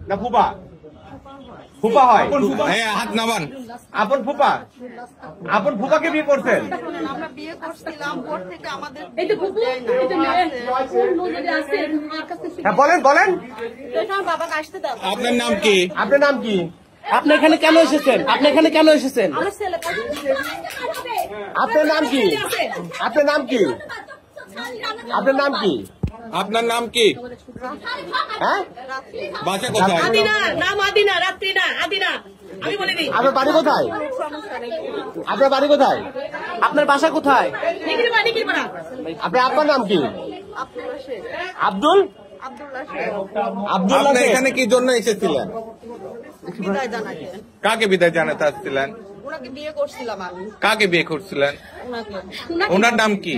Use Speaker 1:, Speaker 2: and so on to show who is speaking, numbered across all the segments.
Speaker 1: না ফুপা ফুপা হয় হাত নামান আপন ফুপা আপন ফুপাকে বিয়ে করছেন
Speaker 2: আমরা বিয়ে করছিলাম পর থেকে আমাদের
Speaker 1: বলেন বলেন
Speaker 2: বাবাকে আসতে দাও।
Speaker 1: আপনার নাম কি আপনার নাম কি
Speaker 3: আপনি এখানে কেন এসেছেন আপনি এখানে কেন এসেছেন
Speaker 2: আমার ছেলে
Speaker 1: আপনার নাম কি আপনার নাম কি আপনার নাম কি আপনার নাম কি হ্যাঁ বাসা কোথায়
Speaker 2: আদিনা নাম আদিনা রাত্রি না আদিনা আমি বলে দিই
Speaker 1: আপনার বাড়ি কোথায় আপনার বাড়ি কোথায়
Speaker 3: আপনার বাসা কোথায়
Speaker 1: আপনার আপনার নাম কি আব্দুল আব্দুল্লাহ এখানে কি জন্য এসেছিলেন
Speaker 2: বিদায় জানাতে
Speaker 1: কাকে বিদায় জানাতে আসছিলেন
Speaker 2: ওনাকে বিয়ে করছিলাম আমি
Speaker 1: কাকে বিয়ে করছিলেন
Speaker 2: ওনাকে
Speaker 1: ওনার নাম কি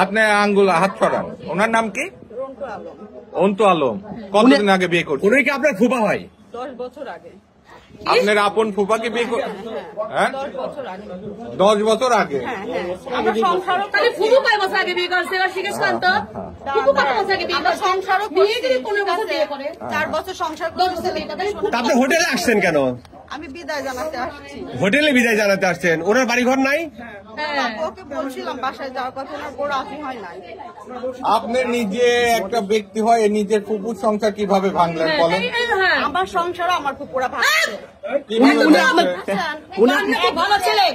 Speaker 1: আপনি আঙ্গুল হাত ছড়ান ওনার নাম কি
Speaker 2: রন্টু আলম
Speaker 1: অন্তু আলম কতদিন আগে বিয়ে করছেন উনি কি আপনার ফুফা হয়
Speaker 2: 10 বছর আগে
Speaker 1: আপনার আপন ফুফাকে বিয়ে হ্যাঁ
Speaker 2: 10 বছর আগে
Speaker 1: 10 বছর আগে
Speaker 2: আমরা সংসারও
Speaker 4: তাহলে ফুফু কয় বছর আগে বিয়ে করছে এবার জিজ্ঞেস করেন তো ফুফু কয় বছর আগে বিয়ে
Speaker 2: আমরা
Speaker 4: করছে
Speaker 2: সংসারও
Speaker 4: বিয়ে যদি 15 বছর বিয়ে করে
Speaker 2: 4 বছর সংসার
Speaker 4: 10 বছর বিয়ে করে
Speaker 1: আপনি হোটেলে আসছেন কেন
Speaker 2: আমি বিদায় জানাতে আসছি
Speaker 1: হোটেলে বিদায় জানাতে আসছেন ওনার বাড়ি ঘর নাই
Speaker 2: ওকে বলছিলাম বাসায় যাওয়ার কথা ওনার বড় রাজি হয় নাই
Speaker 1: আপনি নিজে একটা ব্যক্তি হয় নিজের ফুপুর সংসার কিভাবে ভাঙলেন বলেন
Speaker 2: আমার সংসারও আমার পুরা ভাঙছে
Speaker 4: উনি খুব ভালো ছেলে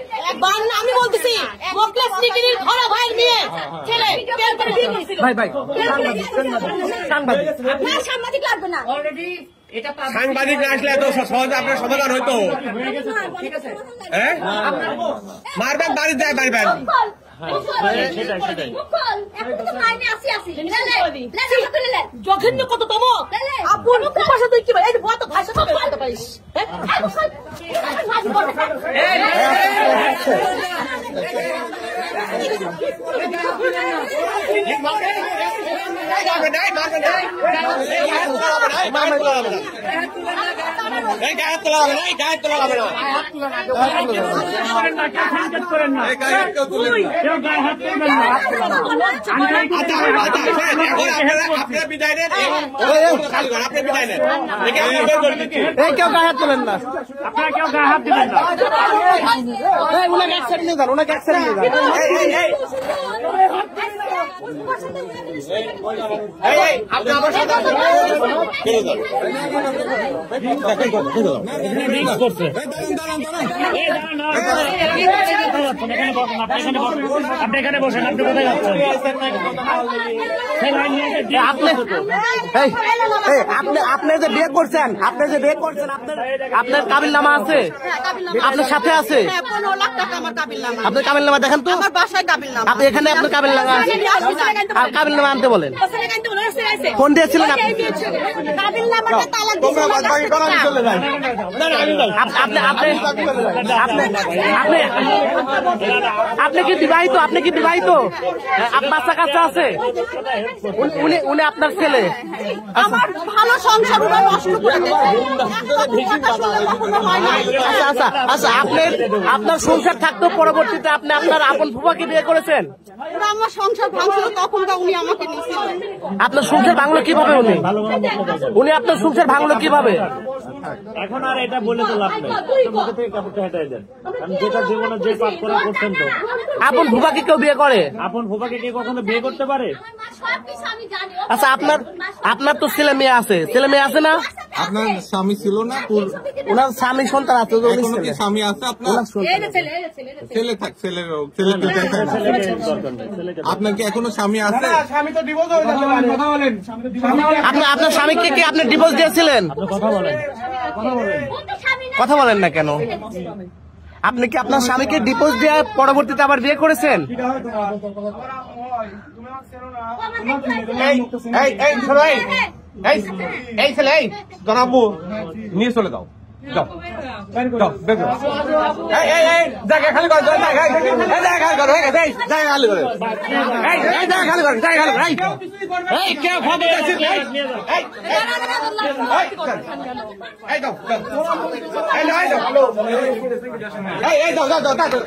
Speaker 4: বান্না আমি বলতেছি মোকলেস ডিগ্রির ঘরে ভাইয়ের মেয়ে ছেলে প্রেম করে বিয়ে করেছিল
Speaker 3: ভাই ভাই সাংবাদিক
Speaker 4: না সাংবাদিক লাগবে না অলরেডি এটা
Speaker 1: সাংবাদিক না আসলে এত সহজে আপনার সমাধান হইতো হ্যাঁ মারবেন বাড়ি যায় বাড়ি বাড়ি
Speaker 4: জঘন্য কততম আপন ভাষা তুই কি বল এই বল তো ভাষা তুই বলতে পারিস
Speaker 1: আপনার বিদায় নেন আপনি বিদায় নেন
Speaker 3: কেউ গায়ে হাত তোলেন না
Speaker 5: আপনারা কেউ গায়ে হাত দিবেন না
Speaker 3: ওনাকে এক সাইড নিয়ে যান ওনাকে এক সাইড নিয়ে যান
Speaker 1: আপনি আমার সাথে
Speaker 5: আপনি এখানে বসেন আপনি কোথায় যাচ্ছেন
Speaker 3: আপনি যে বিয়ে করছেন আপনার কাবিল নামা আছে আপনার সাথে আছে
Speaker 2: 15 লাখ টাকা আমার কাবিল নামা
Speaker 3: আপনার কাবিল নামা দেখেন তো
Speaker 2: আমার বাসায় কাবিল নামা
Speaker 3: আপনি এখানে আপনার কাবিল নামা আছে আর কাবিল নামা আনতে বলেন ফোন দিয়েছিলেন আপনি
Speaker 2: কাবিল নামাটা তালাক
Speaker 3: আপনি কি বিবাহিত বাচ্চা কাচ্চা আছে উনি আপনার ছেলে
Speaker 2: আমার ভালো সংসার ওরা নষ্ট করে
Speaker 3: আচ্ছা আচ্ছা আপনার সংসার থাকতেও পরবর্তীতে আপনি আপনার আপন ফুফাকে বিয়ে করেছেন
Speaker 2: ওরা আমার সংসার ভাঙছিল তখন উনি আমাকে নিয়েছিল
Speaker 3: আপনার সংসার ভাঙলো কিভাবে উনি আপনার সংসার ভাঙলো কিভাবে
Speaker 5: এখন আর এটা বলে তো লাভ নেই মুখে থেকে কাপড়টা হেঁটে দেন আমি যেটা জীবনে যে পাপ করা করছেন তো
Speaker 3: আপন ফুফাকে কেউ বিয়ে করে
Speaker 5: আপন ফুফাকে কে কখনো বিয়ে করতে পারে
Speaker 3: আচ্ছা আপনার তো ছেলে মেয়ে আছে না
Speaker 1: আপনার স্বামী ছিল না
Speaker 3: ওনার স্বামী সন্তান আছে
Speaker 1: এখনো কি স্বামী আছে আপনার ছেলে থাক ছেলের আপনার কি এখনো স্বামী আছে স্বামী তো ডিভোর্স হয়ে গেছে কথা বলেন
Speaker 3: আপনার স্বামীকে কি আপনি ডিভোর্স দিয়েছিলেন কথা বলেন না কেন আপনি কি আপনার স্বামীকে ডিভোর্স দেওয়ার পরবর্তীতে আবার বিয়ে করেছেন
Speaker 1: এই ছেলে জনাবু নিয়ে চলে যাও যাও যাও বের করো। এই জায়গা খালি করো, জায়গা খালি করো, জায়গা খালি করো, জায়গা খালি করো, জায়গা খালি করো। এই কে ফাঁদে আছে? এই দাও দাও, এই দাও দাও দাও দাও।